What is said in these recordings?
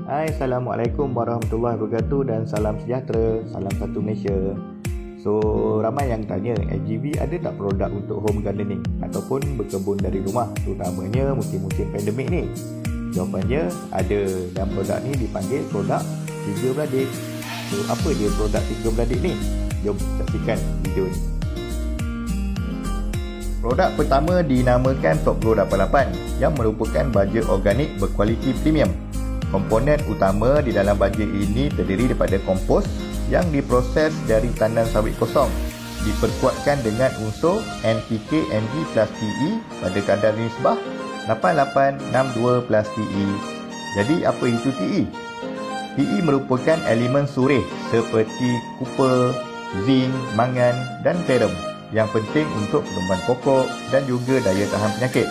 Hai, Assalamualaikum warahmatullahi wabarakatuh dan salam sejahtera, salam satu Malaysia. So, ramai yang tanya, LGV ada tak produk untuk home gardening ataupun berkebun dari rumah, terutamanya musim-musim pandemik ni? Jawapannya ada, dan produk ni dipanggil produk tiga beradik. So, apa dia produk tiga beradik ni? Jom saksikan video ni. Produk pertama dinamakan Top Grow 88 yang merupakan baja organik berkualiti premium. Komponen utama di dalam baja ini terdiri daripada kompos yang diproses dari tandan sawit kosong, diperkuatkan dengan unsur NPK Mg plus Te pada kadar nisbah 8862 plus Te. Jadi apa itu Te? Te merupakan elemen surih seperti copper, zinc, mangan dan ferrum yang penting untuk pertumbuhan pokok dan juga daya tahan penyakit.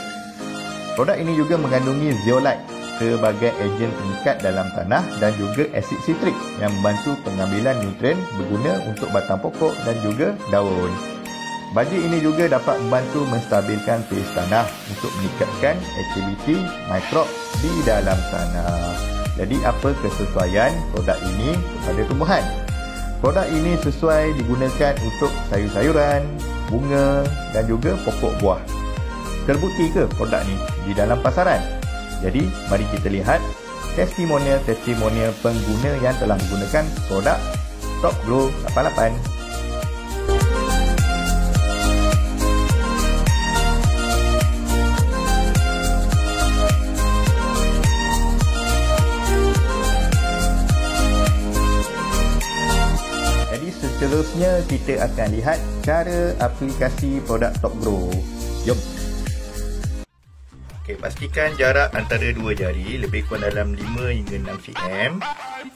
Produk ini juga mengandungi zeolite sebagai ejen pengikat dalam tanah dan juga asid sitrik yang membantu pengambilan nutrien berguna untuk batang pokok dan juga daun. Baja ini juga dapat membantu menstabilkan pH tanah untuk meningkatkan aktiviti mikrob di dalam tanah. Jadi apa kesesuaian produk ini kepada tumbuhan? Produk ini sesuai digunakan untuk sayur-sayuran, bunga dan juga pokok buah. Terbukti ke produk ni di dalam pasaran? Jadi, mari kita lihat testimonial pengguna yang telah menggunakan produk Top Grow 88. Jadi, seterusnya kita akan lihat cara aplikasi produk Top Grow. Jom. Okey, pastikan jarak antara dua jari lebih kurang dalam 5 hingga 6 cm.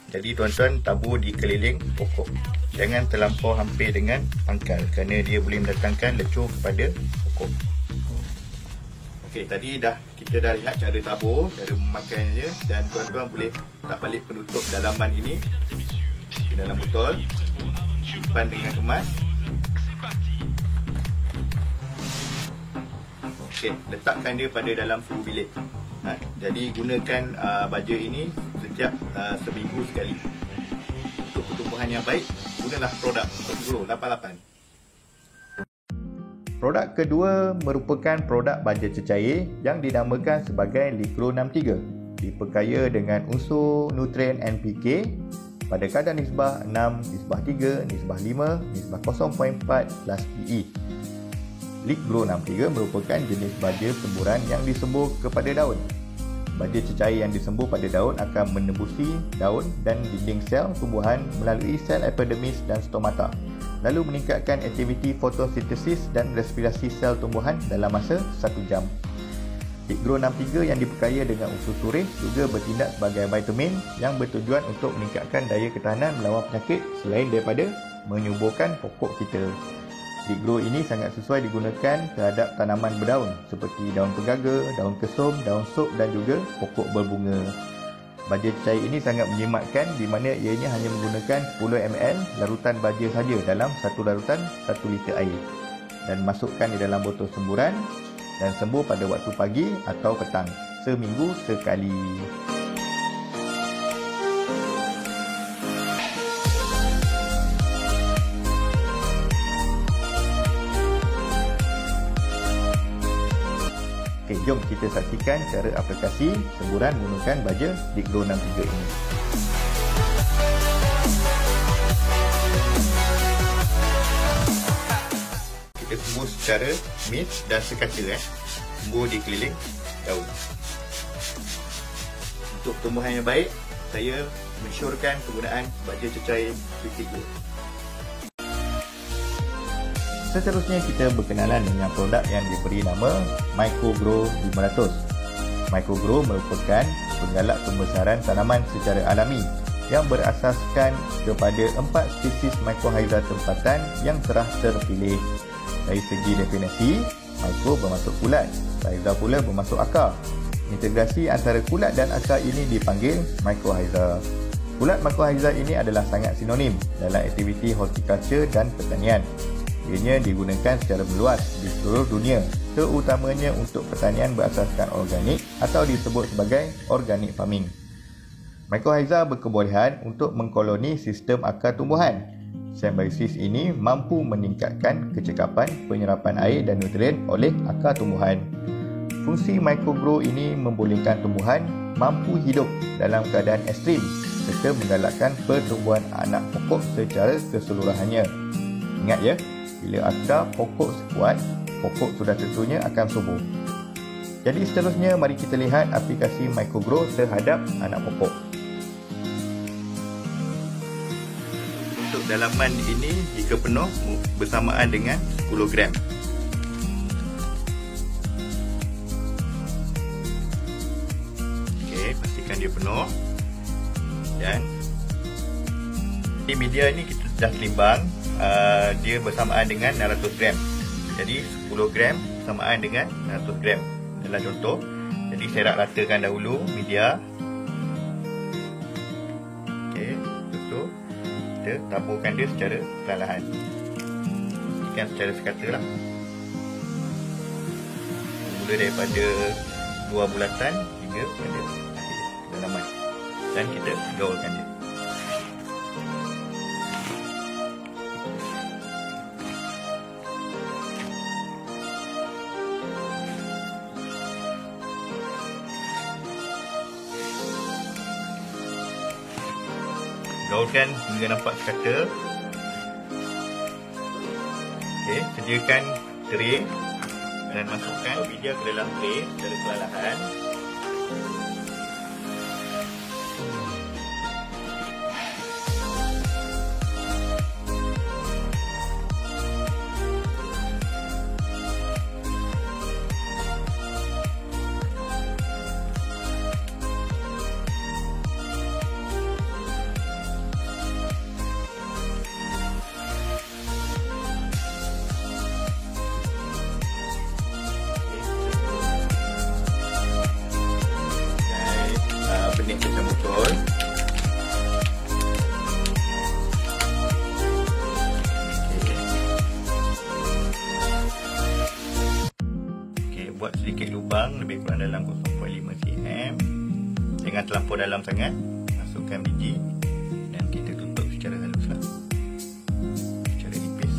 Jadi tuan-tuan tabur di keliling pokok. Jangan terlampau hampir dengan pangkal kerana dia boleh mendatangkan lecur kepada pokok. Okey, tadi kita dah lihat cara tabur, cara memakainya, dan tuan-tuan boleh letak balik penutup dalaman ini di dalam botol. Simpan dengan kemas. Okay, letakkan dia pada dalam suhu bilik. Jadi gunakan baja ini setiap seminggu sekali. Untuk pertumbuhan yang baik, gunalah produk Top Grow 88. Produk kedua merupakan produk baja cecair yang dinamakan sebagai Ligro 63. Diperkaya dengan unsur nutrien NPK pada kadar nisbah 6, nisbah 3, nisbah 5, nisbah 0.4 plus Te. Ligro 63 merupakan jenis baja semburan yang disembur kepada daun. Baja cecair yang disembur pada daun akan menembusi daun dan dinding sel tumbuhan melalui sel epidermis dan stomata, lalu meningkatkan aktiviti fotosintesis dan respirasi sel tumbuhan dalam masa 1 jam. Ligro 63 yang diperkaya dengan unsur surih juga bertindak sebagai vitamin yang bertujuan untuk meningkatkan daya ketahanan melawan penyakit selain daripada menyuburkan pokok kita. Ligro ini sangat sesuai digunakan terhadap tanaman berdaun seperti daun pegaga, daun kesum, daun sop dan juga pokok berbunga. Baja cecair ini sangat menjimatkan di mana ianya hanya menggunakan 10 ml larutan baja saja dalam satu larutan 1 liter air dan masukkan di dalam botol semburan dan sembur pada waktu pagi atau petang, seminggu sekali. Okey, jom kita saksikan cara aplikasi semburan menggunakan baja Ligro 63 ini. Kita sembur secara mix dan sekaca, sembur di keliling daun. Untuk tumbuhan yang baik, saya mensyorkan penggunaan baja cecair Ligro. Seterusnya kita berkenalan dengan produk yang diberi nama Microgrow 500. Microgrow merupakan penggalak pembesaran tanaman secara alami yang berasaskan kepada 4 spesies mycorrhiza tempatan yang telah terpilih. Dari segi definisi, micro bermaksud kulat, rhiza pula bermaksud akar. Integrasi antara kulat dan akar ini dipanggil mycorrhiza. Kulat mycorrhiza ini adalah sangat sinonim dalam aktiviti hortikultur dan pertanian. Ianya digunakan secara meluas di seluruh dunia, terutamanya untuk pertanian berasaskan organik atau disebut sebagai organic farming. Mycorrhiza berkebolehan untuk mengkoloni sistem akar tumbuhan. Symbiosis ini mampu meningkatkan kecekapan penyerapan air dan nutrien oleh akar tumbuhan. Fungsi microgrow ini membolehkan tumbuhan mampu hidup dalam keadaan ekstrim serta menggalakkan pertumbuhan anak pokok secara keseluruhannya. Ingat ya, bila akar pokok kuat, pokok sudah tentunya akan subur. Jadi seterusnya, mari kita lihat aplikasi microgrow terhadap anak pokok. Untuk dalaman ini jika penuh bersamaan dengan 10 gram. Okey, pastikan dia penuh. Dan di media ini kita dah timbang, dia bersamaan dengan 600 gram. Jadi 10 gram bersamaan dengan 600 gram dalam contoh. Jadi saya nak ratakan dahulu media. Okey, betul. Kita taburkan dia secara perlahan. Ikan secara sekata lah. Mula daripada 2 bulatan hingga pada akhir dalaman. Dan kita gaulkan dia. Gaulkan hingga nampak sekata. Okey, sediakan tray dan masukkan media ke dalam tray secara perlahan. Benih macam betul. Okey, buat sedikit lubang lebih kurang dalam 0.5 cm. Jangan terlampau dalam sangat. Masukkan biji dan kita tutup secara haluslah. Secara tipis.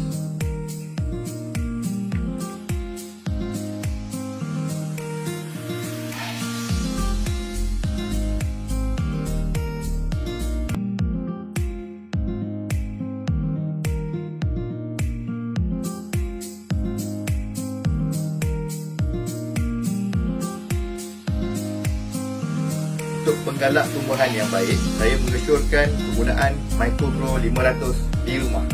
Untuk penggalak tumbuhan yang baik, saya mengesyorkan penggunaan microgrow 500 di rumah.